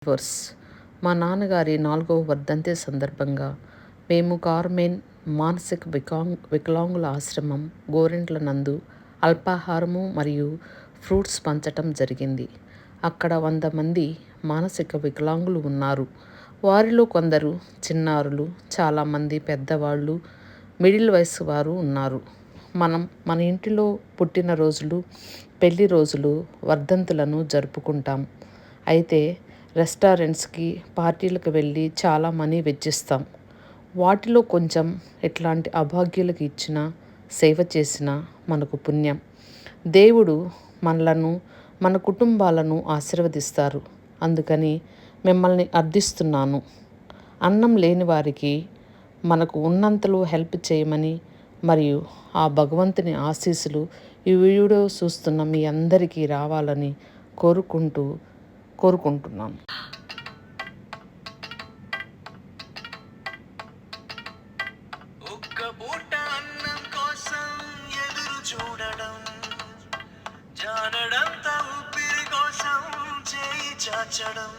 Verse మా నాన్నగారి 4వ వర్ధంతి సందర్భంగా మేము కార్మెన్ మానసిక వికలాంగుల ఆశ్రమం గోరింట్ల నందు అల్పాహారము మరియు ఫ్రూట్స్ పంచటం జరిగింది. అక్కడ 100 మంది మానసిక వికలాంగులు ఉన్నారు. వారిలో కొందరు చిన్నారులు, చాలామంది పెద్దవాళ్ళు, మిడిల్ వయసు వారు ఉన్నారు. మన ఇంటిలో పుట్టినరోజులు, పెళ్లి రోజులు, వర్ధంతులను జరుపుకుంటాం. అయితే రెస్టారెంట్స్కి, పార్టీలకు వెళ్ళి చాలా మనీ వెచ్చిస్తాం. వాటిలో కొంచెం ఇట్లాంటి అభాగ్యులకు ఇచ్చినా, సేవ చేసినా మనకు పుణ్యం. దేవుడు మనలను, మన కుటుంబాలను ఆశీర్వదిస్తారు. అందుకని మిమ్మల్ని అర్థిస్తున్నాను. అన్నం లేని వారికి మనకు ఉన్నంతలో హెల్ప్ చేయమని మరియు ఆ భగవంతుని ఆశీస్సులు ఈ వీడియో చూస్తున్న మీ అందరికీ రావాలని కోరుకుంటున్నాను. ఒక్క పూట అన్నం కోసం ఎదురు చూడడం, జానడంత ఊపిరి కోసం చేయి చాచడం.